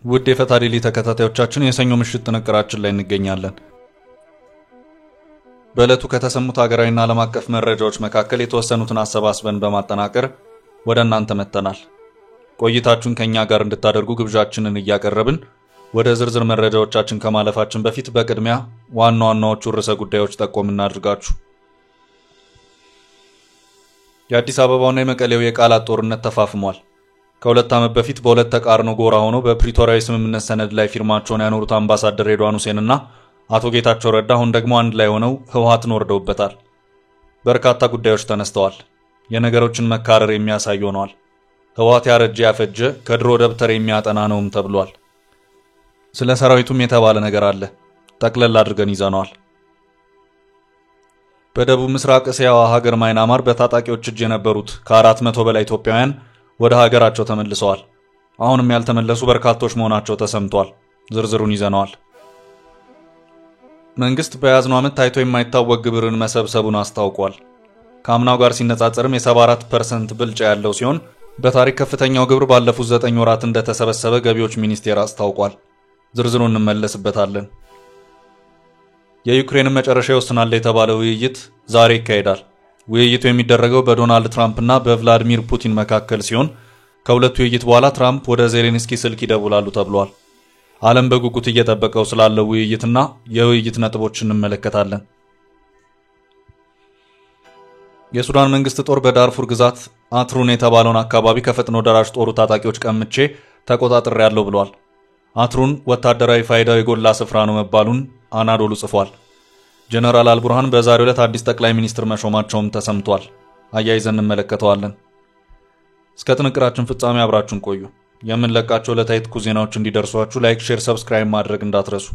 ውድ የፈታሪሊ ተከታታዮቻችን የሰኞ ምሽት ጥንቅራችን ላይ እንገኛለን። በዕለቱ ከተሰሙት ሀገራዊና ዓለም አቀፍ መረጃዎች መካከል የተወሰኑትን አሰባስበን በማጠናቀር ወደ እናንተ መተናል። ቆይታችሁን ከኛ ጋር እንድታደርጉ ግብዣችንን እያቀረብን ወደ ዝርዝር መረጃዎቻችን ከማለፋችን በፊት በቅድሚያ ዋና ዋናዎቹ ርዕሰ ጉዳዮች ጠቆም እናድርጋችሁ። የአዲስ አበባውና የመቀሌው የቃላት ጦርነት ተፋፍሟል። ከሁለት ዓመት በፊት በሁለት ተቃርኖ ጎራ ሆነው በፕሪቶሪያዊ ስምምነት ሰነድ ላይ ፊርማቸውን ያኖሩት አምባሳደር ሬድዋን ሁሴንና አቶ ጌታቸው ረዳ አሁን ደግሞ አንድ ላይ ሆነው ህወሓትን ወርደውበታል። በርካታ ጉዳዮች ተነስተዋል። የነገሮችን መካረር የሚያሳይ ሆነዋል። ህወሓት ያረጀ ያፈጀ ከድሮ ደብተር የሚያጠና ነውም ተብሏል። ስለ ሰራዊቱም የተባለ ነገር አለ። ጠቅለል አድርገን ይዘነዋል። በደቡብ ምስራቅ እስያዋ ሀገር ማይናማር በታጣቂዎች እጅ የነበሩት ከ400 በላይ ኢትዮጵያውያን ወደ ሀገራቸው ተመልሰዋል። አሁንም ያልተመለሱ በርካቶች መሆናቸው ተሰምቷል። ዝርዝሩን ይዘነዋል። መንግስት በያዝነው ዓመት ታይቶ የማይታወቅ ግብርን መሰብሰቡን አስታውቋል። ከአምናው ጋር ሲነጻጸርም የ74% ብልጫ ያለው ሲሆን በታሪክ ከፍተኛው ግብር ባለፉት 9 ወራት እንደተሰበሰበ ገቢዎች ሚኒስቴር አስታውቋል። ዝርዝሩን እንመለስበታለን። የዩክሬንን መጨረሻ ይወስናል የተባለው ውይይት ዛሬ ይካሄዳል። ውይይቱ የሚደረገው በዶናልድ ትራምፕ እና በቭላዲሚር ፑቲን መካከል ሲሆን ከሁለቱ ውይይት በኋላ ትራምፕ ወደ ዜሌንስኪ ስልክ ይደውላሉ ተብሏል። ዓለም በጉጉት እየጠበቀው ስላለው ውይይትና የውይይት ነጥቦችን እንመለከታለን። የሱዳን መንግስት ጦር በዳርፉር ግዛት አትሩን የተባለውን አካባቢ ከፈጥኖ ደራሽ ጦሩ ታጣቂዎች ቀምቼ ተቆጣጥሬያለሁ ብሏል። አትሩን ወታደራዊ ፋይዳው የጎላ ስፍራ ነው መባሉን አናዶሉ ጽፏል። ጀነራል አልቡርሃን በዛሬው ዕለት አዲስ ጠቅላይ ሚኒስትር መሾማቸውም ተሰምቷል። አያይዘን እንመለከተዋለን። እስከ ጥንቅራችን ፍጻሜ አብራችሁን ቆዩ። የምንለቃቸው ዕለታዊ ትኩስ ዜናዎች እንዲደርሷችሁ ላይክ፣ ሼር፣ ሰብስክራይብ ማድረግ እንዳትረሱ።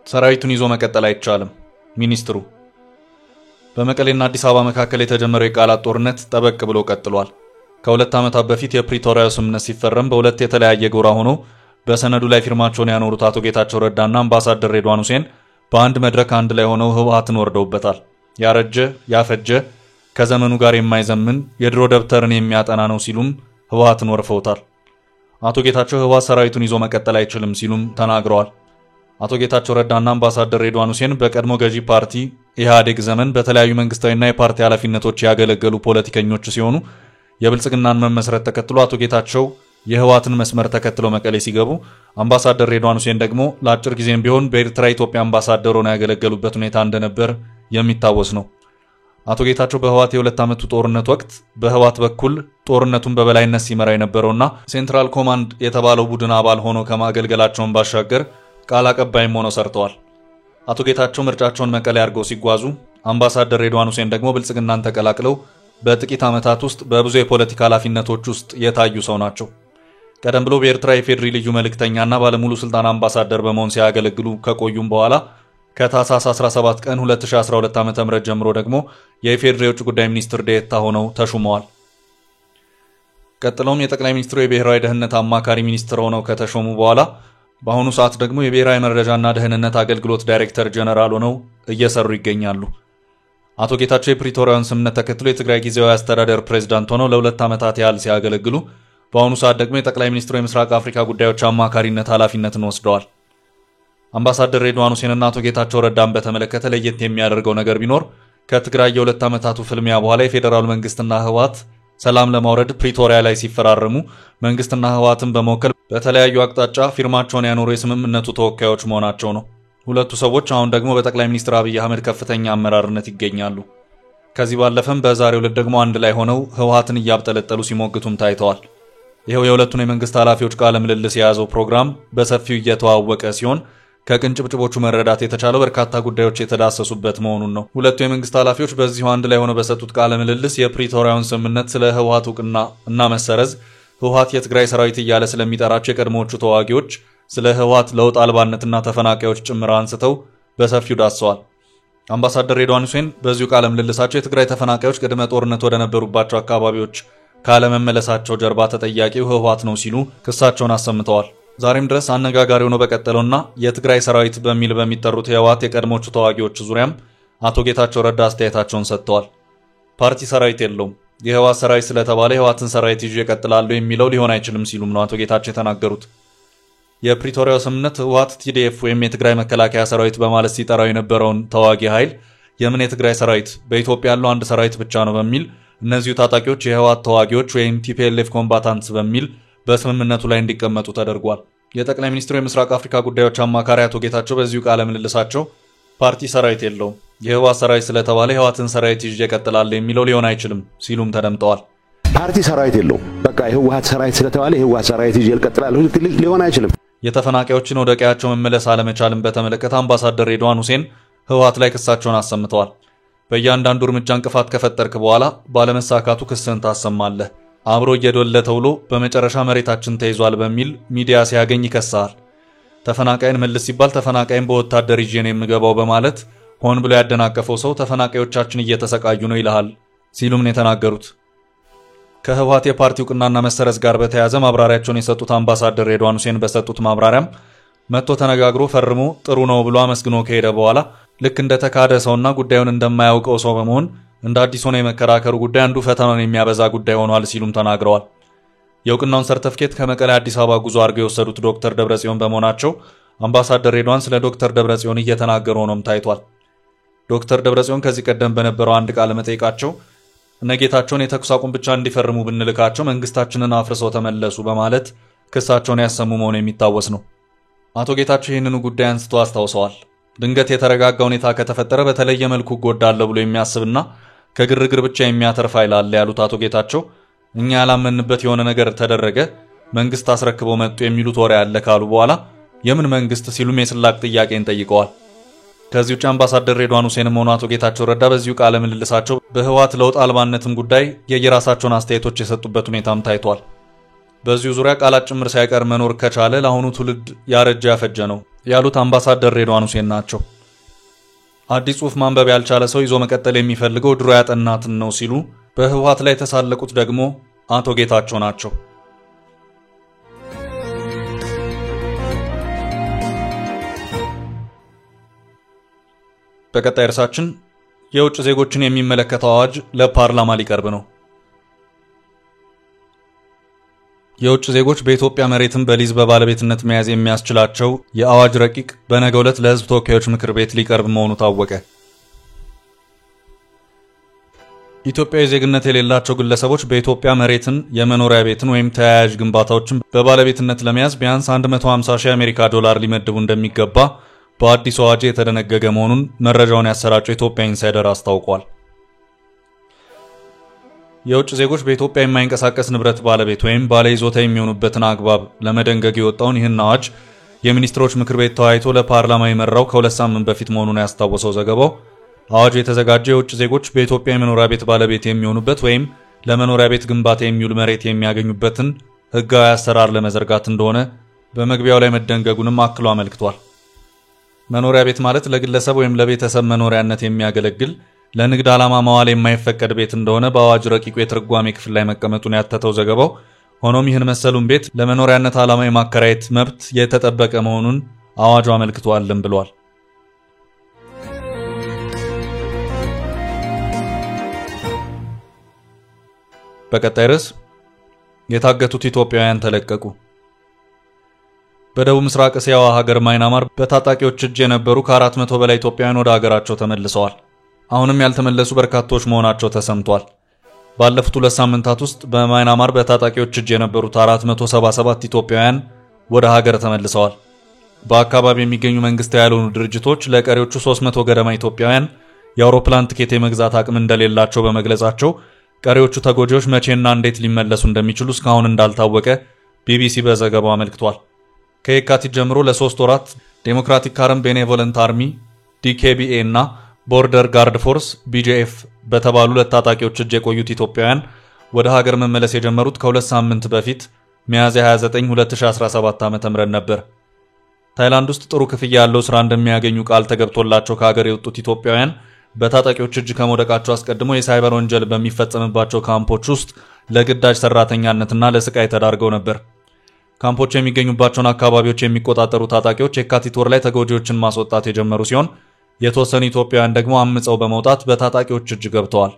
ሰራዊቱን ይዞ መቀጠል አይቻልም። ሚኒስትሩ በመቀሌና አዲስ አበባ መካከል የተጀመረው የቃላት ጦርነት ጠበቅ ብሎ ቀጥሏል። ከሁለት ዓመታት በፊት የፕሪቶሪያው ስምምነት ሲፈረም በሁለት የተለያየ ጎራ ሆኖ በሰነዱ ላይ ፊርማቸውን ያኖሩት አቶ ጌታቸው ረዳና አምባሳደር ሬድዋን ሁሴን በአንድ መድረክ አንድ ላይ ሆነው ህወሓትን ወርደውበታል። ያረጀ ያፈጀ ከዘመኑ ጋር የማይዘምን የድሮ ደብተርን የሚያጠና ነው ሲሉም ህወሓትን ወርፈውታል። አቶ ጌታቸው ህወሓት ሰራዊቱን ይዞ መቀጠል አይችልም ሲሉም ተናግረዋል። አቶ ጌታቸው ረዳና አምባሳደር ሬድዋን ሁሴን በቀድሞ ገዢ ፓርቲ ኢህአዴግ ዘመን በተለያዩ መንግስታዊና የፓርቲ ኃላፊነቶች ያገለገሉ ፖለቲከኞች ሲሆኑ የብልጽግናን መመስረት ተከትሎ አቶ ጌታቸው የህወሓትን መስመር ተከትለው መቀሌ ሲገቡ አምባሳደር ሬድዋን ሁሴን ደግሞ ለአጭር ጊዜም ቢሆን በኤርትራ ኢትዮጵያ አምባሳደር ሆነው ያገለገሉበት ሁኔታ እንደነበር የሚታወስ ነው። አቶ ጌታቸው በህወሓት የሁለት ዓመቱ ጦርነት ወቅት በህወሓት በኩል ጦርነቱን በበላይነት ሲመራ የነበረውና ሴንትራል ኮማንድ የተባለው ቡድን አባል ሆኖ ከማገልገላቸውን ባሻገር ቃል አቀባይም ሆነው ሰርተዋል። አቶ ጌታቸው ምርጫቸውን መቀሌ አድርገው ሲጓዙ አምባሳደር ሬድዋን ሁሴን ደግሞ ብልጽግናን ተቀላቅለው በጥቂት ዓመታት ውስጥ በብዙ የፖለቲካ ኃላፊነቶች ውስጥ የታዩ ሰው ናቸው። ቀደም ብሎ በኤርትራ የፌድሪ ልዩ መልእክተኛና ባለሙሉ ስልጣን አምባሳደር በመሆን ሲያገለግሉ ከቆዩም በኋላ ከታህሳስ 17 ቀን 2012 ዓ.ም ጀምሮ ደግሞ የፌድሪ የውጭ ጉዳይ ሚኒስትር ዴኤታ ሆነው ተሹመዋል። ቀጥሎም የጠቅላይ ሚኒስትሩ የብሔራዊ ደህንነት አማካሪ ሚኒስትር ሆነው ከተሾሙ በኋላ በአሁኑ ሰዓት ደግሞ የብሔራዊ መረጃና ደህንነት አገልግሎት ዳይሬክተር ጀነራል ሆነው እየሰሩ ይገኛሉ። አቶ ጌታቸው የፕሪቶሪያውን ስምምነት ተከትሎ የትግራይ ጊዜያዊ አስተዳደር ፕሬዝዳንት ሆነው ለሁለት ዓመታት ያህል ሲያገለግሉ በአሁኑ ሰዓት ደግሞ የጠቅላይ ሚኒስትሩ የምስራቅ አፍሪካ ጉዳዮች አማካሪነት ኃላፊነትን ወስደዋል። አምባሳደር ሬድዋን ሁሴንና አቶ ጌታቸው ረዳን በተመለከተ ለየት የሚያደርገው ነገር ቢኖር ከትግራይ የሁለት ዓመታቱ ፍልሚያ በኋላ የፌዴራል መንግስትና ህወሓት ሰላም ለማውረድ ፕሪቶሪያ ላይ ሲፈራረሙ መንግስትና ህወሓትን በመወከል በተለያዩ አቅጣጫ ፊርማቸውን ያኖሩ የስምምነቱ ተወካዮች መሆናቸው ነው። ሁለቱ ሰዎች አሁን ደግሞ በጠቅላይ ሚኒስትር አብይ አህመድ ከፍተኛ አመራርነት ይገኛሉ። ከዚህ ባለፈም በዛሬው ዕለት ደግሞ አንድ ላይ ሆነው ህወሓትን እያብጠለጠሉ ሲሞግቱም ታይተዋል። ይሄው የሁለቱን የመንግስት ኃላፊዎች ቃለ ምልልስ የያዘው ፕሮግራም በሰፊው እየተዋወቀ ሲሆን ከቅንጭብጭቦቹ መረዳት የተቻለው በርካታ ጉዳዮች የተዳሰሱበት መሆኑን ነው። ሁለቱ የመንግስት ኃላፊዎች በዚሁ አንድ ላይ ሆነው በሰጡት ቃለ ምልልስ የፕሪቶሪያውን ስምምነት ስለ ህወሓት ዕውቅና እና መሰረዝ ህወሓት የትግራይ ሰራዊት እያለ ስለሚጠራቸው የቀድሞዎቹ ተዋጊዎች ስለ ህወሓት ለውጥ አልባነትና ተፈናቃዮች ጭምር አንስተው በሰፊው ዳሰዋል። አምባሳደር ሬድዋን ሁሴን በዚሁ ቃለ ምልልሳቸው የትግራይ ተፈናቃዮች ቅድመ ጦርነት ወደ ነበሩባቸው አካባቢዎች ካለመመለሳቸው ጀርባ ተጠያቂው ህወሓት ነው ሲሉ ክሳቸውን አሰምተዋል። ዛሬም ድረስ አነጋጋሪ ሆኖ በቀጠለውና የትግራይ ሰራዊት በሚል በሚጠሩት የህወሓት የቀድሞቹ ተዋጊዎች ዙሪያም አቶ ጌታቸው ረዳ አስተያየታቸውን ሰጥተዋል። ፓርቲ ሰራዊት የለውም፣ የህወሓት ሰራዊት ስለተባለ የህወሓትን ሰራዊት ይዤ እቀጥላለሁ የሚለው ሊሆን አይችልም ሲሉም ነው አቶ ጌታቸው የተናገሩት። የፕሪቶሪያው ስምምነት ህወሓት ቲዲኤፍ ወይም የትግራይ መከላከያ ሰራዊት በማለት ሲጠራው የነበረውን ተዋጊ ኃይል የምን የትግራይ ሰራዊት በኢትዮጵያ ያለው አንድ ሰራዊት ብቻ ነው በሚል እነዚሁ ታጣቂዎች የህወሓት ተዋጊዎች ወይም ቲፒኤልኤፍ ኮምባታንትስ በሚል በስምምነቱ ላይ እንዲቀመጡ ተደርጓል። የጠቅላይ ሚኒስትሩ የምስራቅ አፍሪካ ጉዳዮች አማካሪ አቶ ጌታቸው በዚሁ ቃለ ምልልሳቸው ፓርቲ ሰራዊት የለውም፣ የህወሓት ሰራዊት ስለተባለ የህወሓትን ሰራዊት ይዤ እቀጥላለሁ የሚለው ሊሆን አይችልም ሲሉም ተደምጠዋል። ፓርቲ ሰራዊት የለውም፣ በቃ የህወሓት ሰራዊት ስለተባለ የህወሓት ሰራዊት ይዤ እቀጥላለሁ ሊሆን አይችልም። የተፈናቃዮችን ወደ ቀያቸው መመለስ አለመቻልን በተመለከተ አምባሳደር ሬድዋን ሁሴን ህወሓት ላይ ክሳቸውን አሰምተዋል። በእያንዳንዱ እርምጃ እንቅፋት ከፈጠርክ በኋላ ባለመሳካቱ ክስን ታሰማለህ፣ አብሮ እየዶለ ተብሎ በመጨረሻ መሬታችን ተይዟል በሚል ሚዲያ ሲያገኝ ይከሳል። ተፈናቃይን መልስ ሲባል ተፈናቃይን በወታደር ይዤ ነው የምገባው በማለት ሆን ብሎ ያደናቀፈው ሰው ተፈናቃዮቻችን እየተሰቃዩ ነው ይልሃል ሲሉም ነው የተናገሩት። ከህወሓት የፓርቲ ዕውቅናና መሰረዝ ጋር በተያያዘ ማብራሪያቸውን የሰጡት አምባሳደር ሬድዋን ሁሴን በሰጡት ማብራሪያም መጥቶ ተነጋግሮ ፈርሞ ጥሩ ነው ብሎ አመስግኖ ከሄደ በኋላ ልክ እንደ ተካደ ሰውና ጉዳዩን እንደማያውቀው ሰው በመሆን እንደ አዲስ ሆነ የመከራከሩ ጉዳይ አንዱ ፈተናን የሚያበዛ ጉዳይ ሆኗል ሲሉም ተናግረዋል። የዕውቅናውን ሰርተፍኬት ከመቀሌ አዲስ አበባ ጉዞ አድርገው የወሰዱት ዶክተር ደብረጽዮን በመሆናቸው አምባሳደር ሬድዋን ስለ ዶክተር ደብረጽዮን እየተናገሩ ሆኖም ታይቷል። ዶክተር ደብረጽዮን ከዚህ ቀደም በነበረው አንድ ቃለ መጠይቃቸው እነጌታቸውን የተኩስ አቁም ብቻ እንዲፈርሙ ብንልካቸው መንግስታችንን አፍርሰው ተመለሱ በማለት ክሳቸውን ያሰሙ መሆኑ የሚታወስ ነው። አቶ ጌታቸው ይህንኑ ጉዳይ አንስቶ አስታውሰዋል። ድንገት የተረጋጋ ሁኔታ ከተፈጠረ በተለየ መልኩ ጎዳለሁ ብሎ የሚያስብና ከግርግር ብቻ የሚያተርፍ ኃይል አለ ያሉት አቶ ጌታቸው እኛ ያላመንበት የሆነ ነገር ተደረገ፣ መንግስት አስረክበው መጡ የሚሉት ወሬ አለ ካሉ በኋላ የምን መንግስት ሲሉም የስላቅ ጥያቄን ጠይቀዋል። ከዚህ ውጭ አምባሳደር ሬድዋን ሁሴንም ሆኑ አቶ ጌታቸው ረዳ በዚሁ ቃለ ምልልሳቸው በህወሓት ለውጥ አልባነትም ጉዳይ የየራሳቸውን አስተያየቶች የሰጡበት ሁኔታም ታይቷል። በዚሁ ዙሪያ ቃላት ጭምር ሳይቀር መኖር ከቻለ ለአሁኑ ትውልድ ያረጀ ያፈጀ ነው ያሉት አምባሳደር ሬድዋን ሁሴን ናቸው። አዲስ ጽሑፍ ማንበብ ያልቻለ ሰው ይዞ መቀጠል የሚፈልገው ድሮ ያጠናትን ነው ሲሉ በህወሓት ላይ የተሳለቁት ደግሞ አቶ ጌታቸው ናቸው። በቀጣይ ርዕሳችን የውጭ ዜጎችን የሚመለከተው አዋጅ ለፓርላማ ሊቀርብ ነው። የውጭ ዜጎች በኢትዮጵያ መሬትን በሊዝ በባለቤትነት መያዝ የሚያስችላቸው የአዋጅ ረቂቅ በነገው ዕለት ለህዝብ ተወካዮች ምክር ቤት ሊቀርብ መሆኑ ታወቀ። ኢትዮጵያዊ ዜግነት የሌላቸው ግለሰቦች በኢትዮጵያ መሬትን፣ የመኖሪያ ቤትን ወይም ተያያዥ ግንባታዎችን በባለቤትነት ለመያዝ ቢያንስ 150,000 የአሜሪካ ዶላር ሊመድቡ እንደሚገባ በአዲሱ አዋጅ የተደነገገ መሆኑን መረጃውን ያሰራጨው ኢትዮጵያ ኢንሳይደር አስታውቋል። የውጭ ዜጎች በኢትዮጵያ የማይንቀሳቀስ ንብረት ባለቤት ወይም ባለ ይዞታ የሚሆኑበትን አግባብ ለመደንገግ የወጣውን ይህን አዋጅ የሚኒስትሮች ምክር ቤት ተወያይቶ ለፓርላማ የመራው ከ2 ሳምንት በፊት መሆኑን ያስታወሰው ዘገባው አዋጁ የተዘጋጀው የውጭ ዜጎች በኢትዮጵያ የመኖሪያ ቤት ባለቤት የሚሆኑበት ወይም ለመኖሪያ ቤት ግንባታ የሚውል መሬት የሚያገኙበትን ህጋዊ አሰራር ለመዘርጋት እንደሆነ በመግቢያው ላይ መደንገጉንም አክሎ አመልክቷል። መኖሪያ ቤት ማለት ለግለሰብ ወይም ለቤተሰብ መኖሪያነት የሚያገለግል ለንግድ ዓላማ መዋል የማይፈቀድ ቤት እንደሆነ በአዋጅ ረቂቁ የትርጓሜ ክፍል ላይ መቀመጡን ያተተው ዘገባው ሆኖም ይህን መሰሉን ቤት ለመኖሪያነት ዓላማ የማከራየት መብት የተጠበቀ መሆኑን አዋጁ አመልክቷልም ብሏል። በቀጣይ ርዕስ የታገቱት ኢትዮጵያውያን ተለቀቁ። በደቡብ ምስራቅ እስያዋ ሀገር ማይናማር በታጣቂዎች እጅ የነበሩ ከ400 በላይ ኢትዮጵያውያን ወደ ሀገራቸው ተመልሰዋል። አሁንም ያልተመለሱ በርካቶች መሆናቸው ተሰምቷል። ባለፉት 2 ሳምንታት ውስጥ በማይናማር በታጣቂዎች እጅ የነበሩት 477 ኢትዮጵያውያን ወደ ሀገር ተመልሰዋል። በአካባቢ የሚገኙ መንግስታዊ ያልሆኑ ድርጅቶች ለቀሪዎቹ 300 ገደማ ኢትዮጵያውያን የአውሮፕላን ትኬት የመግዛት አቅም እንደሌላቸው በመግለጻቸው ቀሪዎቹ ተጎጂዎች መቼና እንዴት ሊመለሱ እንደሚችሉ እስካሁን እንዳልታወቀ ቢቢሲ በዘገባው አመልክቷል። ከየካቲት ጀምሮ ለ3 ወራት ዴሞክራቲክ ካረም ቤኔቮለንት አርሚ ዲኬቢኤ እና ቦርደር ጋርድ ፎርስ ቢጂኤፍ በተባሉ ለታጣቂዎች እጅ የቆዩት ኢትዮጵያውያን ወደ ሀገር መመለስ የጀመሩት ከ2 ሳምንት በፊት ሚያዝያ 29 2017 ዓ.ም ነበር። ታይላንድ ውስጥ ጥሩ ክፍያ ያለው ስራ እንደሚያገኙ ቃል ተገብቶላቸው ከሀገር የወጡት ኢትዮጵያውያን በታጣቂዎች እጅ ከመውደቃቸው አስቀድሞ የሳይበር ወንጀል በሚፈጸምባቸው ካምፖች ውስጥ ለግዳጅ ሰራተኛነትና ለስቃይ ተዳርገው ነበር። ካምፖች የሚገኙባቸውን አካባቢዎች የሚቆጣጠሩ ታጣቂዎች የካቲት ወር ላይ ተጎጂዎችን ማስወጣት የጀመሩ ሲሆን የተወሰኑ ኢትዮጵያውያን ደግሞ አምፀው በመውጣት በታጣቂዎች እጅ ገብተዋል።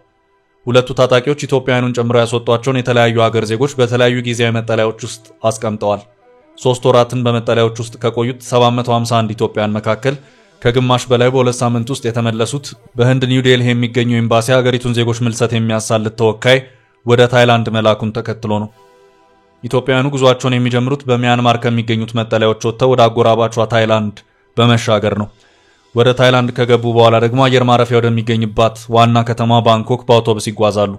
ሁለቱ ታጣቂዎች ኢትዮጵያውያኑን ጨምሮ ያስወጧቸውን የተለያዩ ሀገር ዜጎች በተለያዩ ጊዜያዊ መጠለያዎች ውስጥ አስቀምጠዋል። 3 ወራትን በመጠለያዎች ውስጥ ከቆዩት 751 ኢትዮጵያውያን መካከል ከግማሽ በላይ በ2 ሳምንት ውስጥ የተመለሱት በህንድ ኒው ዴልሂ የሚገኘው ኤምባሲ ሀገሪቱን ዜጎች ምልሰት የሚያሳልጥ ተወካይ ወደ ታይላንድ መላኩን ተከትሎ ነው። ኢትዮጵያውያኑ ጉዟቸውን የሚጀምሩት በሚያንማር ከሚገኙት መጠለያዎች ወጥተው ወደ አጎራባቿ ታይላንድ በመሻገር ነው። ወደ ታይላንድ ከገቡ በኋላ ደግሞ አየር ማረፊያ ወደሚገኝባት ዋና ከተማ ባንኮክ በአውቶቡስ ይጓዛሉ።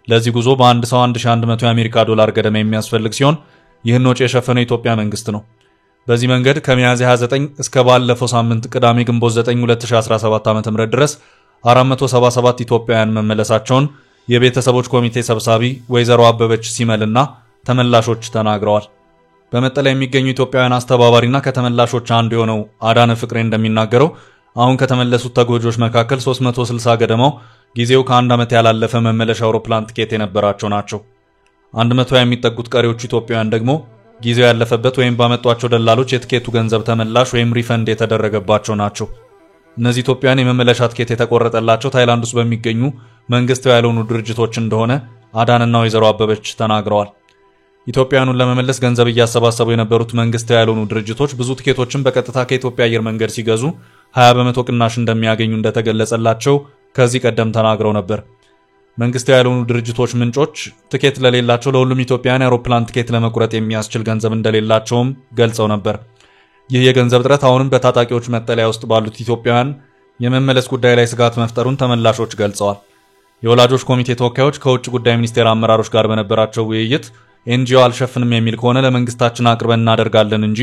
ለዚህ ጉዞ በአንድ ሰው $1100 የአሜሪካ ዶላር ገደማ የሚያስፈልግ ሲሆን ይህን ወጪ የሸፈነው የኢትዮጵያ መንግስት ነው። በዚህ መንገድ ከሚያዝያ 29 እስከ ባለፈው ሳምንት ቅዳሜ ግንቦት 9 2017 ዓ.ም ድረስ 477 ኢትዮጵያውያን መመለሳቸውን የቤተሰቦች ኮሚቴ ሰብሳቢ ወይዘሮ አበበች ሲመልና ተመላሾች ተናግረዋል። በመጠለያ የሚገኙ ኢትዮጵያውያን አስተባባሪና ከተመላሾች አንዱ የሆነው አዳነ ፍቅሬ እንደሚናገረው አሁን ከተመለሱት ተጎጂዎች መካከል 360 ገደማው ጊዜው ከ1 ዓመት ያላለፈ መመለሻ አውሮፕላን ትኬት የነበራቸው ናቸው። 120 የሚጠጉት ቀሪዎቹ ኢትዮጵያውያን ደግሞ ጊዜው ያለፈበት ወይም ባመጧቸው ደላሎች የትኬቱ ገንዘብ ተመላሽ ወይም ሪፈንድ የተደረገባቸው ናቸው። እነዚህ ኢትዮጵያውያን የመመለሻ ትኬት የተቆረጠላቸው ታይላንድ ውስጥ በሚገኙ መንግስታዊ ያልሆኑ ድርጅቶች እንደሆነ አዳንና ወይዘሮ አበበች ተናግረዋል። ኢትዮጵያውያኑን ለመመለስ ገንዘብ እያሰባሰቡ የነበሩት መንግስታዊ ያልሆኑ ድርጅቶች ብዙ ትኬቶችን በቀጥታ ከኢትዮጵያ አየር መንገድ ሲገዙ 20% ቅናሽ እንደሚያገኙ እንደተገለጸላቸው ከዚህ ቀደም ተናግረው ነበር። መንግስታዊ ያልሆኑ ድርጅቶች ምንጮች ትኬት ለሌላቸው ለሁሉም ኢትዮጵያውያን የአውሮፕላን ትኬት ለመቁረጥ የሚያስችል ገንዘብ እንደሌላቸውም ገልጸው ነበር። ይህ የገንዘብ እጥረት አሁንም በታጣቂዎች መጠለያ ውስጥ ባሉት ኢትዮጵያውያን የመመለስ ጉዳይ ላይ ስጋት መፍጠሩን ተመላሾች ገልጸዋል። የወላጆች ኮሚቴ ተወካዮች ከውጭ ጉዳይ ሚኒስቴር አመራሮች ጋር በነበራቸው ውይይት ኤንጂኦ አልሸፍንም የሚል ከሆነ ለመንግስታችን አቅርበን እናደርጋለን እንጂ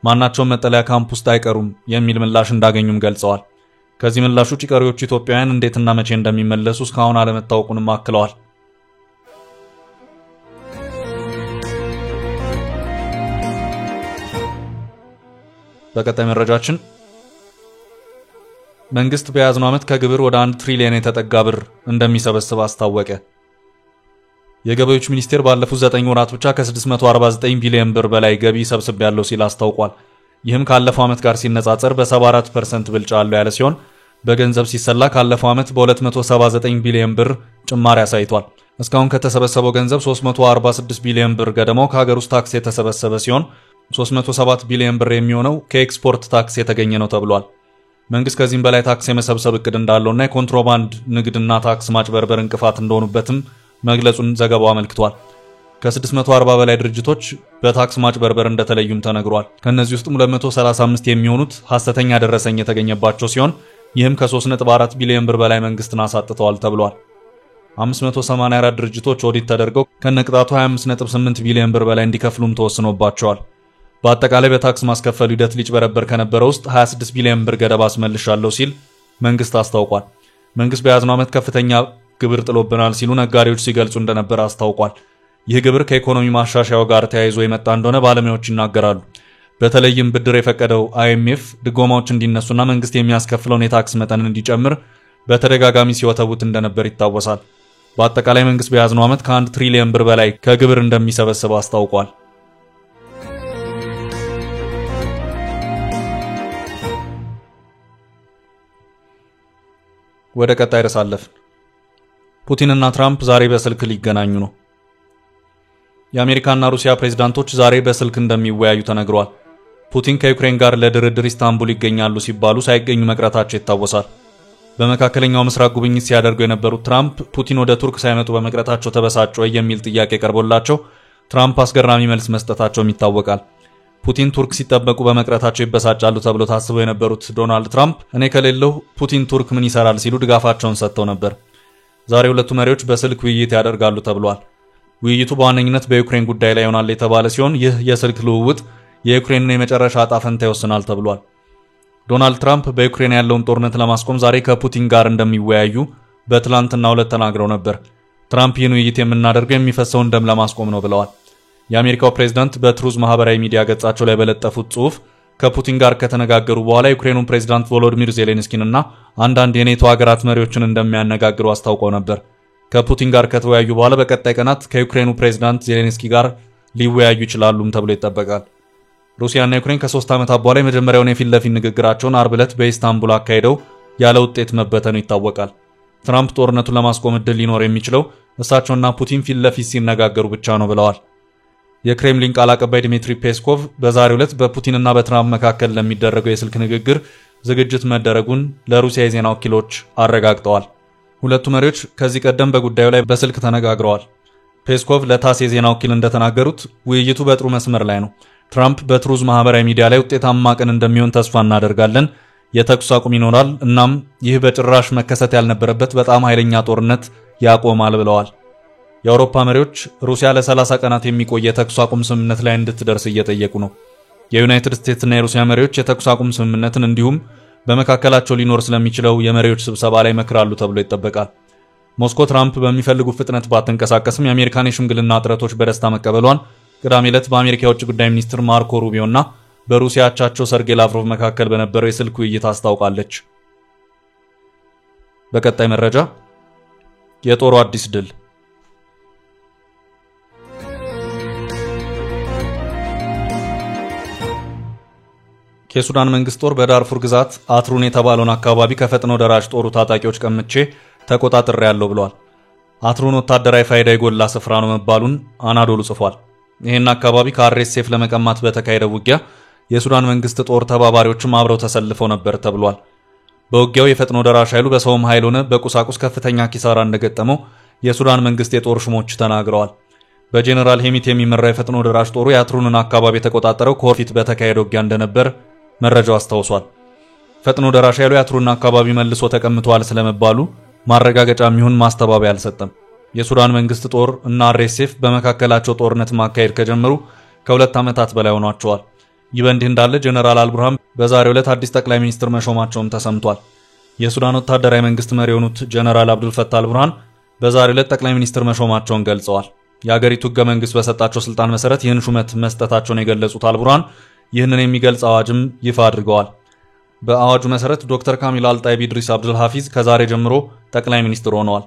ማናቸውም መጠለያ ካምፕ ውስጥ አይቀሩም የሚል ምላሽ እንዳገኙም ገልጸዋል። ከዚህ ምላሽ ውጭ ቀሪዎቹ ኢትዮጵያውያን እንዴትና መቼ እንደሚመለሱ እስካሁን አለመታወቁንም አክለዋል። በቀጣይ መረጃችን መንግስት በያዝነው ዓመት ከግብር ወደ 1 ትሪሊየን የተጠጋ ብር እንደሚሰበስብ አስታወቀ። የገቢዎች ሚኒስቴር ባለፉት 9 ወራት ብቻ ከ649 ቢሊዮን ብር በላይ ገቢ ሰብስቤያለሁ ሲል አስታውቋል። ይህም ካለፈው ዓመት ጋር ሲነጻጸር በ74% ብልጫ አለው ያለ ሲሆን በገንዘብ ሲሰላ ካለፈው ዓመት በ279 ቢሊዮን ብር ጭማሪ አሳይቷል። እስካሁን ከተሰበሰበው ገንዘብ 346 ቢሊዮን ብር ገደማው ከሀገር ውስጥ ታክስ የተሰበሰበ ሲሆን 307 ቢሊዮን ብር የሚሆነው ከኤክስፖርት ታክስ የተገኘ ነው ተብሏል። መንግስት ከዚህም በላይ ታክስ የመሰብሰብ እቅድ እንዳለውና የኮንትሮባንድ ንግድና ታክስ ማጭበርበር እንቅፋት እንደሆኑበትም መግለጹን ዘገባው አመልክቷል። ከ640 በላይ ድርጅቶች በታክስ ማጭበርበር እንደተለዩም ተነግሯል። ከነዚህ ውስጥ 235 የሚሆኑት ሐሰተኛ ደረሰኝ የተገኘባቸው ሲሆን ይህም ከ3.4 ቢሊዮን ብር በላይ መንግስትን አሳጥተዋል ተብሏል። 584 ድርጅቶች ኦዲት ተደርገው ከነቅጣቱ 25.8 ቢሊዮን ብር በላይ እንዲከፍሉም ተወስኖባቸዋል። በአጠቃላይ በታክስ ማስከፈል ሂደት ሊጭበረበር ከነበረው ውስጥ 26 ቢሊዮን ብር ገደባ አስመልሻለሁ ሲል መንግስት አስታውቋል። መንግስት በያዝነው ዓመት ከፍተኛ ግብር ጥሎብናል ሲሉ ነጋዴዎች ሲገልጹ እንደነበር አስታውቋል። ይህ ግብር ከኢኮኖሚ ማሻሻያው ጋር ተያይዞ የመጣ እንደሆነ ባለሙያዎች ይናገራሉ። በተለይም ብድር የፈቀደው IMF ድጎማዎች እንዲነሱና መንግስት የሚያስከፍለውን የታክስ መጠን እንዲጨምር በተደጋጋሚ ሲወተውት እንደነበር ይታወሳል። በአጠቃላይ መንግስት በያዝነው ዓመት ከ1 ትሪሊየን ብር በላይ ከግብር እንደሚሰበስብ አስታውቋል። ወደ ቀጣይ ርዕስ አለፍን። ፑቲንና ትራምፕ ዛሬ በስልክ ሊገናኙ ነው። የአሜሪካና ሩሲያ ፕሬዝዳንቶች ዛሬ በስልክ እንደሚወያዩ ተነግሯል። ፑቲን ከዩክሬን ጋር ለድርድር ኢስታንቡል ይገኛሉ ሲባሉ ሳይገኙ መቅረታቸው ይታወሳል። በመካከለኛው ምስራቅ ጉብኝት ሲያደርጉ የነበሩት ትራምፕ ፑቲን ወደ ቱርክ ሳይመጡ በመቅረታቸው ተበሳጩ የሚል ጥያቄ ቀርቦላቸው ትራምፕ አስገራሚ መልስ መስጠታቸውም ይታወቃል። ፑቲን ቱርክ ሲጠበቁ በመቅረታቸው ይበሳጫሉ ተብሎ ታስበው የነበሩት ዶናልድ ትራምፕ እኔ ከሌለው ፑቲን ቱርክ ምን ይሰራል ሲሉ ድጋፋቸውን ሰጥተው ነበር። ዛሬ ሁለቱ መሪዎች በስልክ ውይይት ያደርጋሉ ተብሏል። ውይይቱ በዋነኝነት በዩክሬን ጉዳይ ላይ ይሆናል የተባለ ሲሆን ይህ የስልክ ልውውጥ የዩክሬንን የመጨረሻ ዕጣ ፈንታ ይወስናል ተብሏል። ዶናልድ ትራምፕ በዩክሬን ያለውን ጦርነት ለማስቆም ዛሬ ከፑቲን ጋር እንደሚወያዩ በትላንትናው ዕለት ተናግረው ነበር። ትራምፕ ይህን ውይይት የምናደርገው የሚፈሰውን ደም ለማስቆም ነው ብለዋል። የአሜሪካው ፕሬዝዳንት በትሩዝ ማህበራዊ ሚዲያ ገጻቸው ላይ በለጠፉት ጽሑፍ ከፑቲን ጋር ከተነጋገሩ በኋላ የዩክሬኑን ፕሬዝዳንት ቮሎዲሚር ዜሌንስኪንና አንዳንድ የኔቶ ሀገራት መሪዎችን እንደሚያነጋግሩ አስታውቀው ነበር። ከፑቲን ጋር ከተወያዩ በኋላ በቀጣይ ቀናት ከዩክሬኑ ፕሬዝዳንት ዜሌንስኪ ጋር ሊወያዩ ይችላሉም ተብሎ ይጠበቃል። ሩሲያና ዩክሬን ከ3 ዓመታት በኋላ የመጀመሪያውን የፊት ለፊት ንግግራቸውን አርብ ዕለት በኢስታንቡል አካሄደው ያለ ውጤት መበተኑ ይታወቃል። ትራምፕ ጦርነቱን ለማስቆም እድል ሊኖር የሚችለው እሳቸውና ፑቲን ፊት ለፊት ሲነጋገሩ ብቻ ነው ብለዋል። የክሬምሊን ቃል አቀባይ ዲሚትሪ ፔስኮቭ በዛሬው ዕለት በፑቲንና በትራምፕ መካከል ለሚደረገው የስልክ ንግግር ዝግጅት መደረጉን ለሩሲያ የዜና ወኪሎች አረጋግጠዋል። ሁለቱ መሪዎች ከዚህ ቀደም በጉዳዩ ላይ በስልክ ተነጋግረዋል። ፔስኮቭ ለታስ የዜና ወኪል እንደተናገሩት ውይይቱ በጥሩ መስመር ላይ ነው። ትራምፕ በትሩዝ ማህበራዊ ሚዲያ ላይ ውጤታማ ቀን እንደሚሆን ተስፋ እናደርጋለን። የተኩስ አቁም ይኖራል። እናም ይህ በጭራሽ መከሰት ያልነበረበት በጣም ኃይለኛ ጦርነት ያቆማል ብለዋል። የአውሮፓ መሪዎች ሩሲያ ለ30 ቀናት የሚቆይ የተኩስ አቁም ስምምነት ላይ እንድትደርስ እየጠየቁ ነው። የዩናይትድ ስቴትስና የሩሲያ መሪዎች የተኩስ አቁም ስምምነትን እንዲሁም በመካከላቸው ሊኖር ስለሚችለው የመሪዎች ስብሰባ ላይ መክራሉ ተብሎ ይጠበቃል። ሞስኮ ትራምፕ በሚፈልጉ ፍጥነት ባትንቀሳቀስም የአሜሪካን የሽምግልና ጥረቶች በደስታ መቀበሏን ቅዳሜ ዕለት በአሜሪካ የውጭ ጉዳይ ሚኒስትር ማርኮ ሩቢዮና በሩሲያ አቻቸው ሰርጌይ ላቭሮቭ መካከል በነበረው የስልክ ውይይት አስታውቃለች። በቀጣይ መረጃ የጦሩ አዲስ ድል የሱዳን መንግስት ጦር በዳርፉር ግዛት አትሩን የተባለውን አካባቢ ከፈጥኖ ደራሽ ጦሩ ታጣቂዎች ቀምቼ ተቆጣጥሬያለሁ ብለዋል። አትሩን ወታደራዊ ፋይዳ የጎላ ስፍራ ነው መባሉን አናዶሉ ጽፏል። ይህን አካባቢ ከአርኤስኤፍ ለመቀማት በተካሄደው ውጊያ የሱዳን መንግስት ጦር ተባባሪዎችም አብረው ተሰልፈው ነበር ተብሏል። በውጊያው የፈጥኖ ደራሽ ኃይሉ በሰውም ኃይል ሆነ በቁሳቁስ ከፍተኛ ኪሳራ እንደገጠመው የሱዳን መንግስት የጦር ሹሞች ተናግረዋል። በጄኔራል ሄሚት የሚመራው የፈጥኖ ደራሽ ጦሩ የአትሩንን አካባቢ የተቆጣጠረው ከወርፊት በተካሄደው ውጊያ እንደነበር መረጃው አስታውሷል። ፈጥኖ ደራሽ ኃይሉ የአትሩን አካባቢ መልሶ ተቀምጧል ስለመባሉ ማረጋገጫ የሚሆን ማስተባበያ አልሰጠም። የሱዳን መንግስት ጦር እና አርኤስኤፍ በመካከላቸው ጦርነት ማካሄድ ከጀመሩ ከ2 ዓመታት በላይ ሆኗቸዋል። ይህ በእንዲህ እንዳለ ጀነራል አልቡርሃን በዛሬው ዕለት አዲስ ጠቅላይ ሚኒስትር መሾማቸውን ተሰምቷል። የሱዳን ወታደራዊ መንግስት መሪ የሆኑት ጀነራል አብዱል ፈታህ አልቡርሃን በዛሬው ዕለት ጠቅላይ ሚኒስትር መሾማቸውን ገልጸዋል። የአገሪቱ ህገ መንግስት በሰጣቸው ስልጣን መሰረት ይህን ሹመት መስጠታቸውን የገለጹት አልቡርሃን ይህንን የሚገልጽ አዋጅም ይፋ አድርገዋል። በአዋጁ መሰረት ዶክተር ካሚል አልጣይብ ኢድሪስ አብዱል ሐፊዝ ከዛሬ ጀምሮ ጠቅላይ ሚኒስትር ሆነዋል።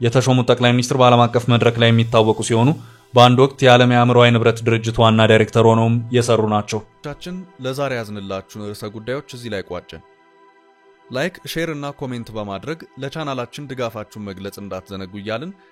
የተሾሙት ጠቅላይ ሚኒስትር በዓለም አቀፍ መድረክ ላይ የሚታወቁ ሲሆኑ በአንድ ወቅት የዓለም የአእምሮአዊ ንብረት ድርጅት ዋና ዳይሬክተር ሆነውም የሰሩ ናቸው። ለዛሬ ያዝንላችሁ ርዕሰ ጉዳዮች እዚህ ላይ ቋጨን። ላይክ፣ ሼር እና ኮሜንት በማድረግ ለቻናላችን ድጋፋችሁን መግለጽ እንዳትዘነጉ እያልን